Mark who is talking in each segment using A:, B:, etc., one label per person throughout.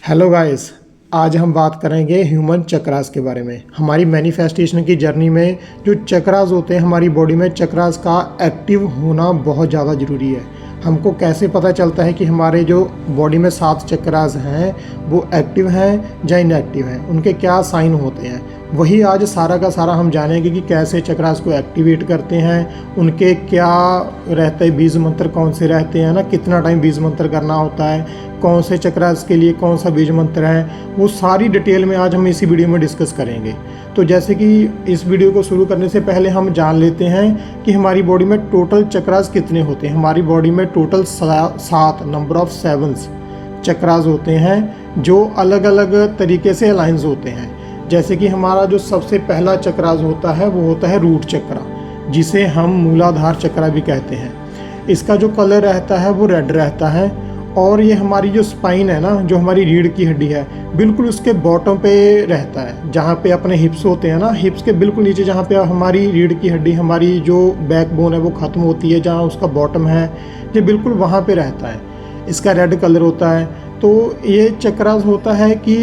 A: Hello guys, आज हम बात करेंगे ह्यूमन चक्रास के बारे में। हमारी मैनिफेस्टेशन की जर्नी में जो चक्रास होते हैं हमारी बॉडी में, चक्रास का एक्टिव होना बहुत ज़्यादा ज़रूरी है। हमको कैसे पता चलता है कि हमारे जो बॉडी में 7 चक्रास हैं वो एक्टिव हैं या इनएक्टिव हैं, उनके क्या साइन होते हैं, वही आज सारा का सारा हम जानेंगे कि कैसे चक्रास को एक्टिवेट करते हैं, उनके क्या रहते हैं, बीज मंत्र कौन से रहते हैं ना, कितना टाइम बीज मंत्र करना होता है, कौन से चक्रास के लिए कौन सा बीज मंत्र है, वो सारी डिटेल में आज हम इसी वीडियो में डिस्कस करेंगे। तो जैसे कि इस वीडियो को शुरू करने से पहले हम जान लेते हैं कि हमारी बॉडी में टोटल चक्रास कितने होते हैं। हमारी बॉडी में टोटल 7 नंबर ऑफ 7 चक्रास होते हैं जो अलग अलग तरीके से अलाइंस होते हैं। जैसे कि हमारा जो सबसे पहला चक्रास होता है वो होता है रूट चक्रा, जिसे हम मूलाधार चक्रा भी कहते हैं। इसका जो कलर रहता है वो रेड रहता है और ये हमारी जो स्पाइन है ना, जो हमारी रीढ़ की हड्डी है, बिल्कुल उसके बॉटम पे रहता है, जहाँ पे अपने हिप्स होते हैं ना, हिप्स के बिल्कुल नीचे जहाँ पे हमारी रीढ़ की हड्डी, हमारी जो बैकबोन है वो ख़त्म होती है, जहाँ उसका बॉटम है, ये बिल्कुल वहाँ पे रहता है। इसका रेड कलर होता है। तो ये चक्रास होता है कि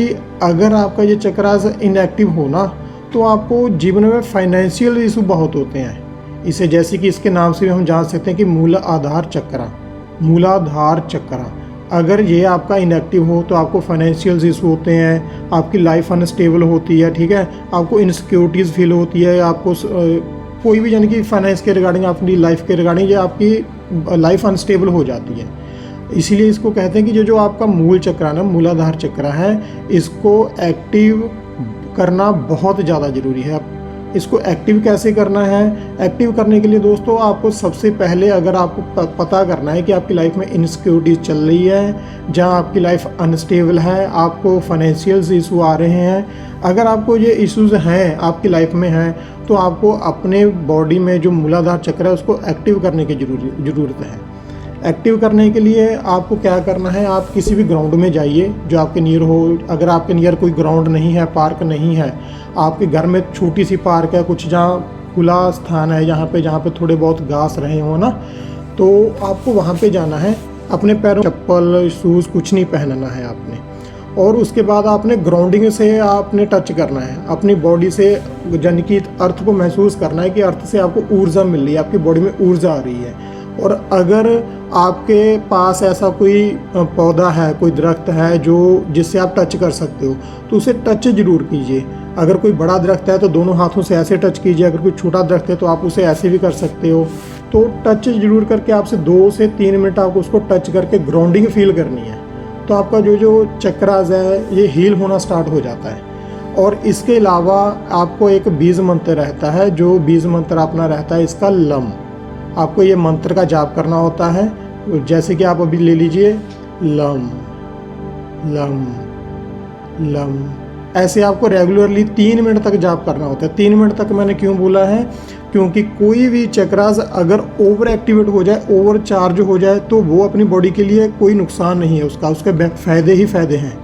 A: अगर आपका ये चक्रास इनएक्टिव हो ना, तो आपको जीवन में फाइनेंशियल इशू बहुत होते हैं। इसे जैसे कि इसके नाम से भी हम जान सकते हैं कि मूलाधार चक्रा, मूलाधार चक्रा अगर ये आपका इनएक्टिव हो तो आपको फाइनेंशियल इशू होते हैं, आपकी लाइफ अनस्टेबल होती है, ठीक है, आपको इनसिक्योरिटीज़ फील होती है, आपको कोई भी यानी कि फाइनेंस के रिगार्डिंग, अपनी लाइफ के रिगार्डिंग, ये आपकी लाइफ अनस्टेबल हो जाती है। इसीलिए इसको कहते हैं कि जो आपका मूल चक्रा ना, मूलाधार चक्रा है, इसको एक्टिव करना बहुत ज़्यादा ज़रूरी है। इसको एक्टिव कैसे करना है? एक्टिव करने के लिए दोस्तों आपको सबसे पहले, अगर आपको पता करना है कि आपकी लाइफ में इनसिक्योरिटीज़ चल रही है, जहां आपकी लाइफ अनस्टेबल है, आपको फाइनेंशियल इशू आ रहे हैं, अगर आपको ये इश्यूज़ हैं, आपकी लाइफ में हैं, तो आपको अपने बॉडी में जो मूलाधार चक्र है उसको एक्टिव करने की ज़रूरत है। एक्टिव करने के लिए आपको क्या करना है, आप किसी भी ग्राउंड में जाइए जो आपके नियर हो। अगर आपके नियर कोई ग्राउंड नहीं है, पार्क नहीं है, आपके घर में छोटी सी पार्क है, कुछ जहाँ खुला स्थान है, जहाँ पे थोड़े बहुत घास रहे हो ना, तो आपको वहाँ पे जाना है। अपने पैरों चप्पल शूज़ कुछ नहीं पहनना है आपने, और उसके बाद आपने ग्राउंडिंग से आपने टच करना है अपनी बॉडी से, यानी कि अर्थ को महसूस करना है कि अर्थ से आपको ऊर्जा मिल रही है, आपकी बॉडी में ऊर्जा आ रही है। और अगर आपके पास ऐसा कोई पौधा है, कोई दरख्त है जो जिससे आप टच कर सकते हो, तो उसे टच ज़रूर कीजिए। अगर कोई बड़ा दरख्त है तो दोनों हाथों से ऐसे टच कीजिए, अगर कोई छोटा दरख्त है तो आप उसे ऐसे भी कर सकते हो। तो टच ज़रूर करके आपसे 2 से 3 मिनट आपको उसको टच करके ग्राउंडिंग फील करनी है। तो आपका जो चक्रास है ये हील होना स्टार्ट हो जाता है। और इसके अलावा आपको एक बीज मंत्र रहता है, जो बीज मंत्र अपना रहता है इसका लम। आपको ये मंत्र का जाप करना होता है। जैसे कि आप अभी ले लीजिए, लम लम लम, ऐसे आपको रेगुलरली 3 मिनट तक जाप करना होता है। 3 मिनट तक मैंने क्यों बोला है, क्योंकि कोई भी चक्रास अगर ओवर एक्टिवेट हो जाए, ओवर चार्ज हो जाए, तो वो अपनी बॉडी के लिए कोई नुकसान नहीं है उसका, उसके फ़ायदे ही फ़ायदे हैं।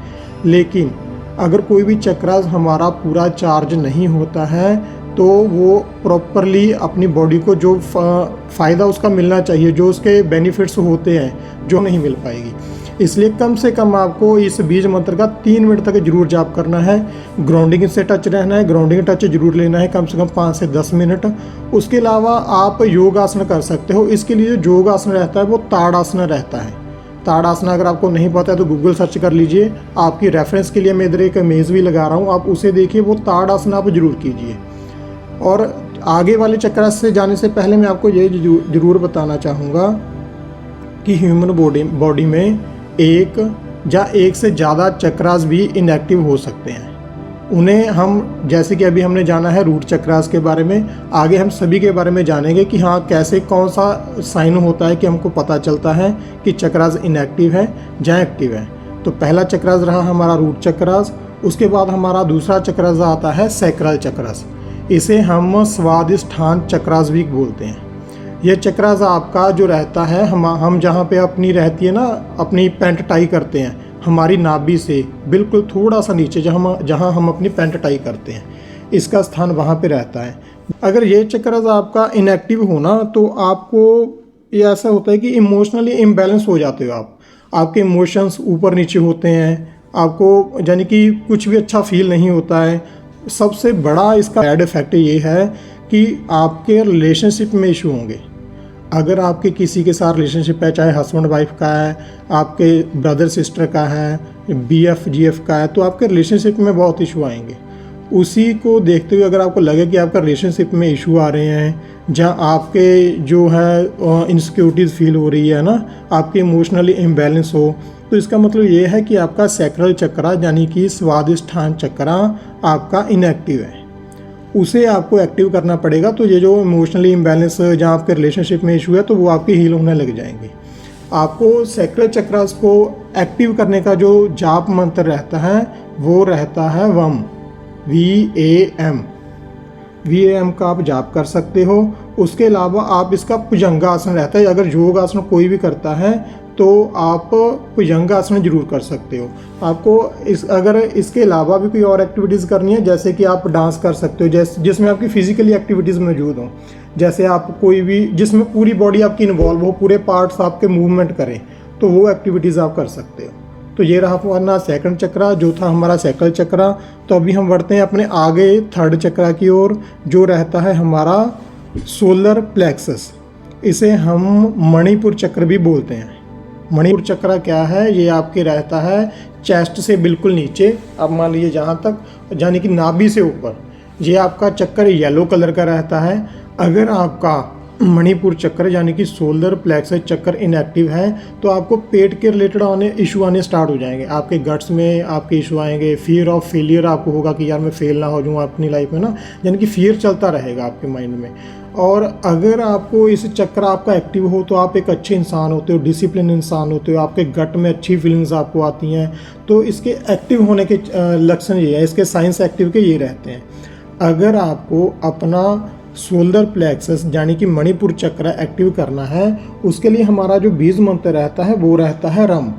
A: लेकिन अगर कोई भी चक्रास हमारा पूरा चार्ज नहीं होता है तो वो प्रॉपरली अपनी बॉडी को जो फ़ायदा उसका मिलना चाहिए, जो उसके बेनिफिट्स होते हैं, जो नहीं मिल पाएगी। इसलिए कम से कम आपको इस बीज मंत्र का 3 मिनट तक जरूर जाप करना है। ग्राउंडिंग से टच रहना है, ग्राउंडिंग टच जरूर लेना है, कम से कम 5 से 10 मिनट। उसके अलावा आप योगासन कर सकते हो। इसके लिए जो योगासन रहता है वो ताड़ासन रहता है। ताड़ासन अगर आपको नहीं पता है तो गूगल सर्च कर लीजिए। आपकी रेफरेंस के लिए मैं इधर एक इमेज भी लगा रहा हूँ, आप उसे देखिए, वो ताड़ासन आप जरूर कीजिए। और आगे वाले चक्रास से जाने से पहले मैं आपको ये जरूर बताना चाहूँगा कि ह्यूमन बॉडी में एक से ज़्यादा चक्रास भी इनएक्टिव हो सकते हैं। उन्हें हम, जैसे कि अभी हमने जाना है रूट चक्रास के बारे में, आगे हम सभी के बारे में जानेंगे कि हाँ कैसे, कौन सा साइन होता है कि हमको पता चलता है कि चक्रास इनएक्टिव है या एक्टिव है। तो पहला चक्रास रहा हमारा रूट चक्रास। उसके बाद हमारा दूसरा चक्रास आता है सैक्रल चक्रास। इसे हम स्वादिष्ठान चक्रास भी बोलते हैं। यह चक्रास आपका जो रहता है, हम जहाँ पे अपनी रहती है ना, अपनी पैंट टाई करते हैं, हमारी नाभि से बिल्कुल थोड़ा सा नीचे जहाँ हम अपनी पैंट टाई करते हैं, इसका स्थान वहाँ पे रहता है। अगर ये चक्रास आपका इनएक्टिव होना, तो आपको ये ऐसा होता है कि इमोशनली इम्बैलेंस हो जाते हो आप। आपके इमोशंस ऊपर नीचे होते हैं, आपको यानी कि कुछ भी अच्छा फील नहीं होता है। सबसे बड़ा इसका बैड इफ़ेक्ट ये है कि आपके रिलेशनशिप में इशू होंगे। अगर आपके किसी के साथ रिलेशनशिप है, चाहे हस्बैंड वाइफ का है, आपके ब्रदर सिस्टर का है, बीएफ जीएफ का है, तो आपके रिलेशनशिप में बहुत इशू आएंगे। उसी को देखते हुए अगर आपको लगे कि आपका रिलेशनशिप में इशू आ रहे हैं, जहाँ आपके जो है इनसिक्योरिटीज़ फील हो रही है ना, आपके इमोशनली इम्बैलेंस हो, तो इसका मतलब ये है कि आपका सैक्रल चक्रा यानी कि स्वादिष्ठान चक्रा आपका इनएक्टिव है। उसे आपको एक्टिव करना पड़ेगा। तो ये जो इमोशनली इम्बैलेंस जहाँ आपके रिलेशनशिप में इशू है, तो वो आपके हील होने लग जाएंगे। आपको सैक्रल चक्रास को एक्टिव करने का जो जाप मंत्र रहता है वो रहता है वम, VAM। VAM का आप जाप कर सकते हो। उसके अलावा आप इसका भुजंगासन रहता है, अगर योग आसन कोई भी करता है तो आप भुजंगासन जरूर कर सकते हो। आपको अगर इसके अलावा भी कोई और एक्टिविटीज़ करनी है, जैसे कि आप डांस कर सकते हो, जिसमें आपकी फिजिकली एक्टिविटीज़ मौजूद हों, जैसे आप कोई भी जिसमें पूरी बॉडी आपकी इन्वॉल्व हो, पूरे पार्ट्स आपके मूवमेंट करें, तो वो एक्टिविटीज़ आप कर सकते हो। तो ये रहा हमारा सेकंड चक्रा, जो था हमारा सैक्रल चक्रा। तो अभी हम बढ़ते हैं अपने आगे थर्ड चक्रा की ओर, जो रहता है हमारा सोलर प्लेक्सस। इसे हम मणिपुर चक्र भी बोलते हैं। मणिपुर चक्र क्या है? ये आपके रहता है चेस्ट से बिल्कुल नीचे, अब मान लीजिए जहाँ तक यानी कि नाभि से ऊपर। ये आपका चक्कर येलो कलर का रहता है। अगर आपका मणिपुर चक्र यानी कि सोलर प्लेक्सस चक्र इनएक्टिव है तो आपको पेट के रिलेटेड इशू आने स्टार्ट हो जाएंगे। आपके गट्स में आपके इशू आएंगे, फियर ऑफ फेलियर आपको होगा कि यार मैं फेल ना हो जाऊँ अपनी लाइफ में ना, यानी कि फियर चलता रहेगा आपके माइंड में। और अगर आपको इस चक्र आपका एक्टिव हो तो आप एक अच्छे इंसान होते हो, डिसिप्लिन इंसान होते हो, आपके गट में अच्छी फीलिंग्स आपको आती हैं। तो इसके एक्टिव होने के लक्षण ये है, इसके साइंस एक्टिव के ये रहते हैं। अगर आपको अपना सोलर प्लेक्सस यानी कि मणिपुर चक्र एक्टिव करना है, उसके लिए हमारा जो बीज मंत्र रहता है वो रहता है रम,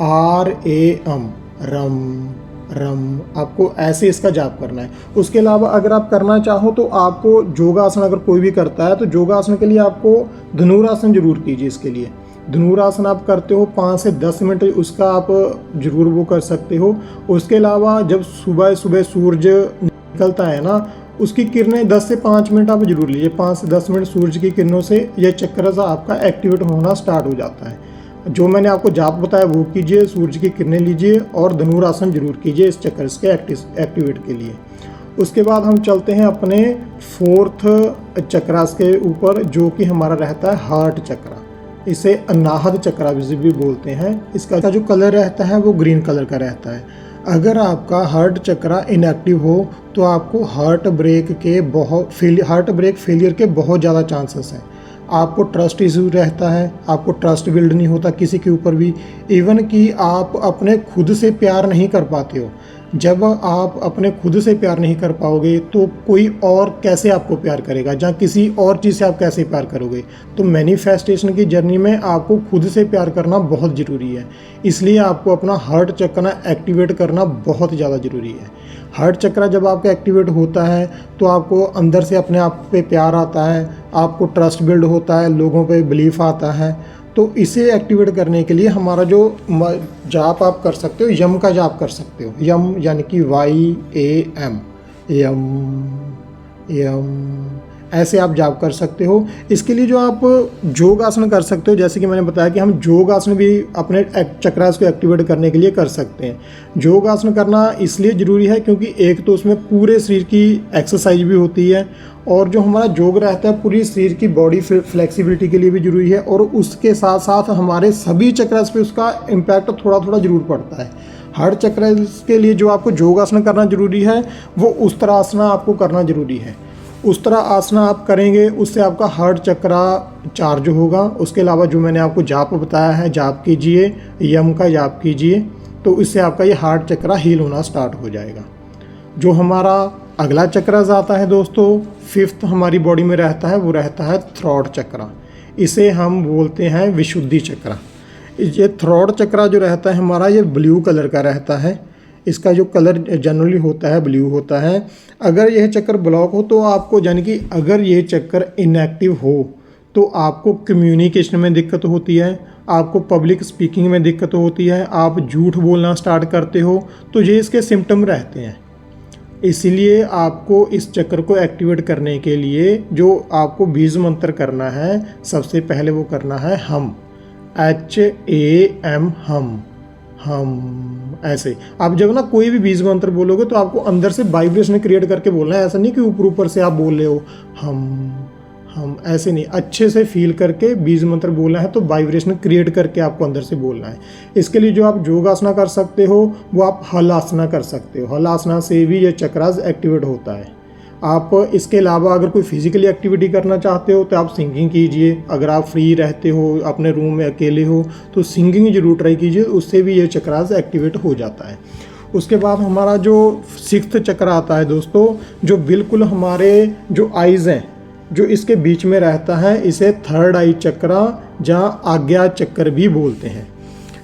A: RAM, रम रम। आपको ऐसे इसका जाप करना है। उसके अलावा अगर आप करना चाहो तो आपको योगासन, अगर कोई भी करता है तो योगासन के लिए आपको धनुरासन जरूर कीजिए। इसके लिए धनुरासन आप करते हो 5 से 10 मिनट, उसका आप जरूर वो कर सकते हो। उसके अलावा जब सुबह सुबह सूरज निकलता है ना, उसकी किरणें 10 से 5 मिनट आप जरूर लीजिए। 5 से 10 मिनट सूरज की किरणों से यह चक्र आपका एक्टिवेट होना स्टार्ट हो जाता है। जो मैंने आपको जाप बताया वो कीजिए, सूरज की किरणें लीजिए और धनुरासन जरूर कीजिए इस चक्र के एक्टिवेट के लिए। उसके बाद हम चलते हैं अपने फोर्थ चक्रास के ऊपर, जो कि हमारा रहता है हार्ट चक्रा। इसे अनाहत चक्रा भी बोलते हैं। इसका जो कलर रहता है वो ग्रीन कलर का रहता है। अगर आपका हार्ट चक्रा इनएक्टिव हो तो आपको हार्ट ब्रेक फेलियर के बहुत ज़्यादा चांसेस हैं। आपको ट्रस्ट इशू रहता है, आपको ट्रस्ट बिल्ड नहीं होता किसी के ऊपर भी। इवन कि आप अपने खुद से प्यार नहीं कर पाते हो। जब आप अपने खुद से प्यार नहीं कर पाओगे तो कोई और कैसे आपको प्यार करेगा, जहाँ किसी और चीज़ से आप कैसे प्यार करोगे। तो मैनिफेस्टेशन की जर्नी में आपको खुद से प्यार करना बहुत ज़रूरी है। इसलिए आपको अपना हार्ट चक्र एक्टिवेट करना बहुत ज़्यादा ज़रूरी है। हार्ट चक्र जब आपका एक्टिवेट होता है तो आपको अंदर से अपने आप पे प्यार आता है, आपको ट्रस्ट बिल्ड होता है, लोगों पे बिलीफ आता है। तो इसे एक्टिवेट करने के लिए हमारा जो जाप आप कर सकते हो, यम का जाप कर सकते हो। यम यानी कि YAM, यम यम, ऐसे आप जाप कर सकते हो। इसके लिए जो आप योग आसन कर सकते हो, जैसे कि मैंने बताया कि हम योग आसन भी अपने चक्रास को एक्टिवेट करने के लिए कर सकते हैं। योग आसन करना इसलिए ज़रूरी है क्योंकि एक तो उसमें पूरे शरीर की एक्सरसाइज भी होती है, और जो हमारा योग रहता है पूरी शरीर की बॉडी फ्लेक्सिबिलिटी के लिए भी ज़रूरी है, और उसके साथ साथ हमारे सभी चक्रास पे उसका इम्पैक्ट थोड़ा थोड़ा ज़रूर पड़ता है। हर चक्र के लिए जो आपको योग आसन करना ज़रूरी है वो उस तरह आसना आपको करना ज़रूरी है। उस तरह आसना आप करेंगे उससे आपका हार्ट चक्रा चार्ज होगा। उसके अलावा जो मैंने आपको जाप बताया है, जाप कीजिए, यम का जाप कीजिए, तो इससे आपका ये हार्ट चक्रा हील होना स्टार्ट हो जाएगा। जो हमारा अगला चक्रा आता है दोस्तों, 5th हमारी बॉडी में रहता है, वो रहता है थ्रोट चक्रा। इसे हम बोलते हैं विशुद्धि चक्रा। ये थ्रोट चक्रा जो रहता है हमारा, ये ब्लू कलर का रहता है। इसका जो कलर जनरली होता है ब्लू होता है। अगर यह चक्र ब्लॉक हो तो आपको, यानी कि अगर ये चक्र इनएक्टिव हो तो आपको कम्युनिकेशन में दिक्कत होती है, आपको पब्लिक स्पीकिंग में दिक्कत होती है, आप झूठ बोलना स्टार्ट करते हो, तो ये इसके सिम्टम रहते हैं। इसलिए आपको इस चक्र को एक्टिवेट करने के लिए जो आपको बीज मंत्र करना है, सबसे पहले वो करना है हम, HAM, हम। ऐसे आप जब ना कोई भी बीज मंत्र बोलोगे तो आपको अंदर से वाइब्रेशन क्रिएट करके बोलना है। ऐसा नहीं कि ऊपर ऊपर से आप बोल रहे हो हम, ऐसे नहीं, अच्छे से फील करके बीज मंत्र बोलना है, तो वाइब्रेशन क्रिएट करके आपको अंदर से बोलना है। इसके लिए जो आप योगासना कर सकते हो वो आप हलासना कर सकते हो। हलासना से भी ये चक्रास एक्टिवेट होता है। आप इसके अलावा अगर कोई फिजिकली एक्टिविटी करना चाहते हो तो आप सिंगिंग कीजिए। अगर आप फ्री रहते हो, अपने रूम में अकेले हो, तो सिंगिंग जरूर ट्राई कीजिए, उससे भी ये चक्रास एक्टिवेट हो जाता है। उसके बाद हमारा जो 6th चक्र आता है दोस्तों, जो बिल्कुल हमारे जो आइज़ हैं, जो इसके बीच में रहता है, इसे 3rd आई चक्र जहाँ आज्ञा चक्र भी बोलते हैं।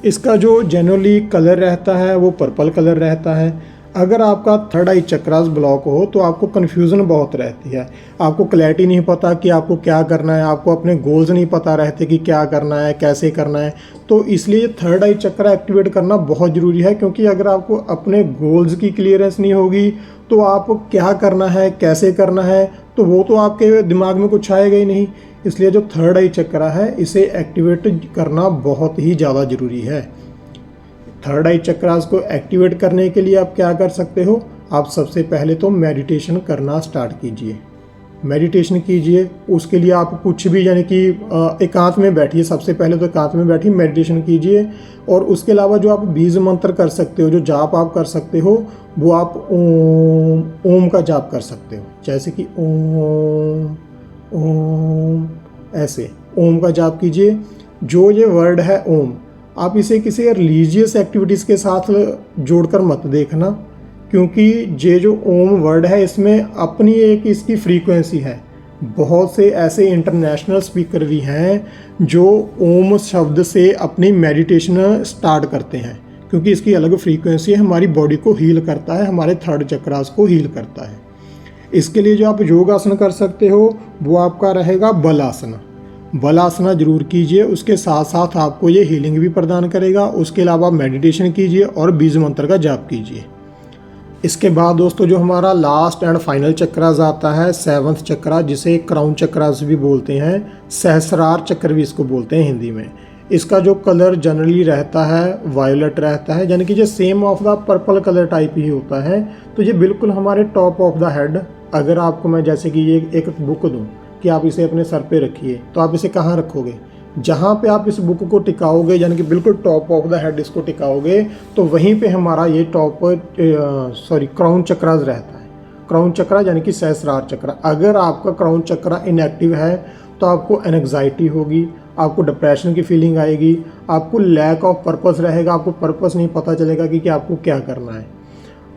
A: इसका जो जनरली कलर रहता है वो पर्पल कलर रहता है। अगर आपका 3rd आई चक्रास ब्लॉक हो तो आपको कन्फ्यूज़न बहुत रहती है, आपको क्लैरिटी नहीं पता कि आपको क्या करना है, आपको अपने गोल्स नहीं पता रहते कि क्या करना है, कैसे करना है। तो इसलिए 3rd आई चक्र एक्टिवेट करना बहुत ज़रूरी है, क्योंकि अगर आपको अपने गोल्स की क्लियरेंस नहीं होगी तो आप क्या करना है, कैसे करना है, तो वो तो आपके दिमाग में कुछ आएगा ही नहीं। इसलिए जो 3rd आई चक्र है, इसे एक्टिवेट करना बहुत ही ज़्यादा ज़रूरी है। 3rd आई चक्रास को एक्टिवेट करने के लिए आप क्या कर सकते हो, आप सबसे पहले तो मेडिटेशन करना स्टार्ट कीजिए। मेडिटेशन कीजिए, उसके लिए आप कुछ भी, यानी कि एकांत में बैठिए। सबसे पहले तो एकांत में बैठिए, मेडिटेशन कीजिए। और उसके अलावा जो आप बीज मंत्र कर सकते हो, जो जाप आप कर सकते हो, वो आप ओम का जाप कर सकते हो। जैसे कि ओम, ऐसे ओम का जाप कीजिए। जो ये वर्ड है ओम, आप इसे किसी रिलीजियस एक्टिविटीज़ के साथ जोड़कर मत देखना, क्योंकि ये जो ओम वर्ड है इसमें अपनी एक इसकी फ्रीक्वेंसी है। बहुत से ऐसे इंटरनेशनल स्पीकर भी हैं जो ओम शब्द से अपनी मेडिटेशन स्टार्ट करते हैं, क्योंकि इसकी अलग फ्रीक्वेंसी है, हमारी बॉडी को हील करता है, हमारे 3rd चक्रास को हील करता है। इसके लिए जो आप योगासन कर सकते हो वो आपका रहेगा बलासना। बलासना जरूर कीजिए, उसके साथ साथ आपको ये हीलिंग भी प्रदान करेगा। उसके अलावा मेडिटेशन कीजिए और बीज मंत्र का जाप कीजिए। इसके बाद दोस्तों जो हमारा लास्ट एंड फाइनल चक्रास आता है, 7th चक्रा, जिसे क्राउन चक्रास भी बोलते हैं, सहस्रार चक्र भी इसको बोलते हैं हिंदी में। इसका जो कलर जनरली रहता है वायोलेट रहता है, यानी कि जो same of the purple colour type ही होता है। तो ये बिल्कुल हमारे टॉप ऑफ द हेड, अगर आपको मैं जैसे कि ये एक बुक दूँ कि आप इसे अपने सर पे रखिए, तो आप इसे कहाँ रखोगे? जहाँ पे आप इस बुक को टिकाओगे, यानी कि बिल्कुल टॉप ऑफ द हेड इसको टिकाओगे, तो वहीं पे हमारा ये क्राउन चक्रास रहता है। क्राउन चक्रा यानी कि सहस्रार चक्रा। अगर आपका क्राउन चक्रा इनएक्टिव है तो आपको एंग्जाइटी होगी, आपको डिप्रेशन की फीलिंग आएगी, आपको लैक ऑफ पर्पस रहेगा, आपको पर्पस नहीं पता चलेगा कि आपको क्या करना है।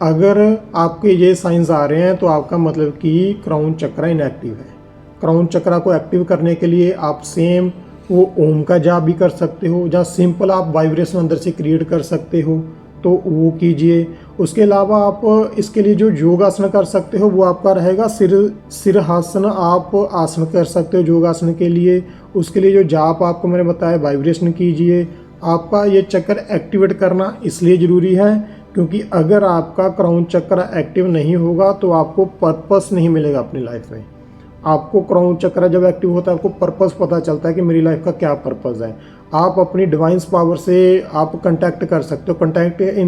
A: अगर आपके ये साइंस आ रहे हैं तो आपका मतलब कि क्राउन चक्रा इनएक्टिव है। क्राउन चक्रा को एक्टिव करने के लिए आप सेम वो ओम का जाप भी कर सकते हो, जहाँ सिंपल आप वाइब्रेशन अंदर से क्रिएट कर सकते हो, तो वो कीजिए। उसके अलावा आप इसके लिए जो योगासन कर सकते हो वो आपका रहेगा सिरहासन। आप आसन कर सकते हो योगासन के लिए। उसके लिए जो जाप आपको मैंने बताया, वाइब्रेशन कीजिए। आपका ये चक्र एक्टिवेट करना इसलिए ज़रूरी है क्योंकि अगर आपका क्राउन चक्र एक्टिव नहीं होगा तो आपको पर्पस नहीं मिलेगा अपनी लाइफ में। आपको क्राउन चक्र जब एक्टिव होता है आपको पर्पस पता चलता है कि मेरी लाइफ का क्या पर्पस है। आप अपनी डिवाइन पावर से आप कांटेक्ट कर सकते हो,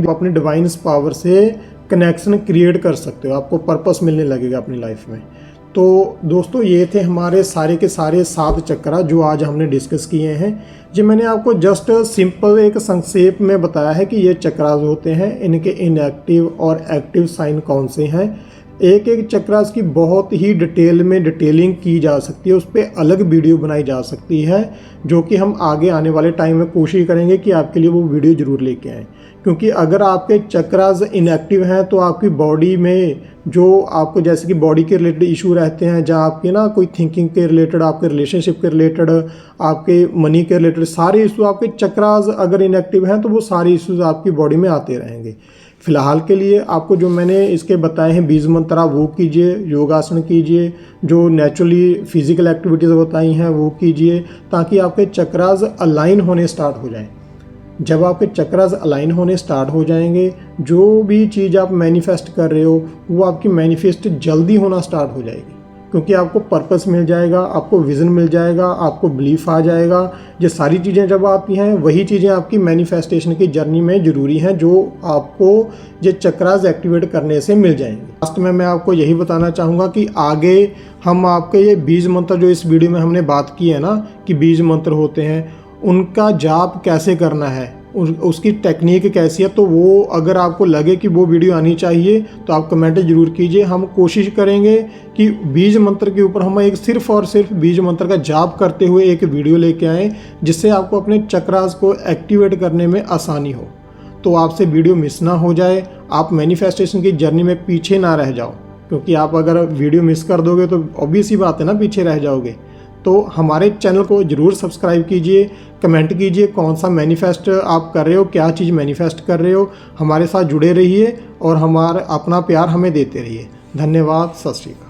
A: अपनी डिवाइन पावर से कनेक्शन क्रिएट कर सकते हो, आपको पर्पस मिलने लगेगा अपनी लाइफ में। तो दोस्तों ये थे हमारे सारे के सारे 7 चक्र जो आज हमने डिस्कस किए हैं। जी मैंने आपको जस्ट सिंपल एक संक्षेप में बताया है कि ये चक्रास होते हैं, इनके इनएक्टिव और एक्टिव साइन कौन से हैं। एक एक चक्रास की बहुत ही डिटेल में डिटेलिंग की जा सकती है, उस पर अलग वीडियो बनाई जा सकती है, जो कि हम आगे आने वाले टाइम में कोशिश करेंगे कि आपके लिए वो वीडियो ज़रूर लेके आएँ। क्योंकि अगर आपके चक्रास इनएक्टिव हैं तो आपकी बॉडी में जो आपको जैसे कि बॉडी के रिलेटेड इशू रहते हैं, जहाँ आपके ना कोई थिंकिंग के रिलेटेड, आपके रिलेशनशिप के रिलेटेड, आपके मनी के रिलेटेड सारे इशू आपके चक्रास अगर इनएक्टिव हैं तो वो सारे इश्यूज आपकी बॉडी में आते रहेंगे। फ़िलहाल के लिए आपको जो मैंने इसके बताए हैं बीज मंत्र, आप वो कीजिए, योगासन कीजिए, जो नेचुरली फिजिकल एक्टिविटीज़ बताई हैं वो कीजिए, ताकि आपके चक्रास अलाइन होने स्टार्ट हो जाएं। जब आपके चक्रास अलाइन होने स्टार्ट हो जाएंगे, जो भी चीज़ आप मैनिफेस्ट कर रहे हो वो आपकी मैनिफेस्ट जल्दी होना स्टार्ट हो जाएगी, क्योंकि आपको पर्पस मिल जाएगा, आपको विज़न मिल जाएगा, आपको बिलीफ आ जाएगा। ये सारी चीज़ें जब आती हैं, वही चीज़ें आपकी मैनिफेस्टेशन की जर्नी में ज़रूरी हैं, जो आपको ये चक्रास एक्टिवेट करने से मिल जाएंगे। लास्ट में मैं आपको यही बताना चाहूँगा कि आगे हम आपके ये बीज मंत्र जो इस वीडियो में हमने बात की है ना कि बीज मंत्र होते हैं, उनका जाप कैसे करना है, उसकी टेक्निक कैसी है, तो वो अगर आपको लगे कि वो वीडियो आनी चाहिए तो आप कमेंट ज़रूर कीजिए। हम कोशिश करेंगे कि बीज मंत्र के ऊपर हम एक सिर्फ और सिर्फ बीज मंत्र का जाप करते हुए एक वीडियो लेके आएँ, जिससे आपको अपने चक्रास को एक्टिवेट करने में आसानी हो, तो आपसे वीडियो मिस ना हो जाए, आप मैनिफेस्टेशन की जर्नी में पीछे ना रह जाओ, क्योंकि आप अगर वीडियो मिस कर दोगे तो ऑब्वियस ही बात है ना, पीछे रह जाओगे। तो हमारे चैनल को ज़रूर सब्सक्राइब कीजिए, कमेंट कीजिए कौन सा मैनिफेस्ट आप कर रहे हो, क्या चीज़ मैनिफेस्ट कर रहे हो। हमारे साथ जुड़े रहिए और हमारा अपना प्यार हमें देते रहिए। धन्यवाद। सत श्री अकाल।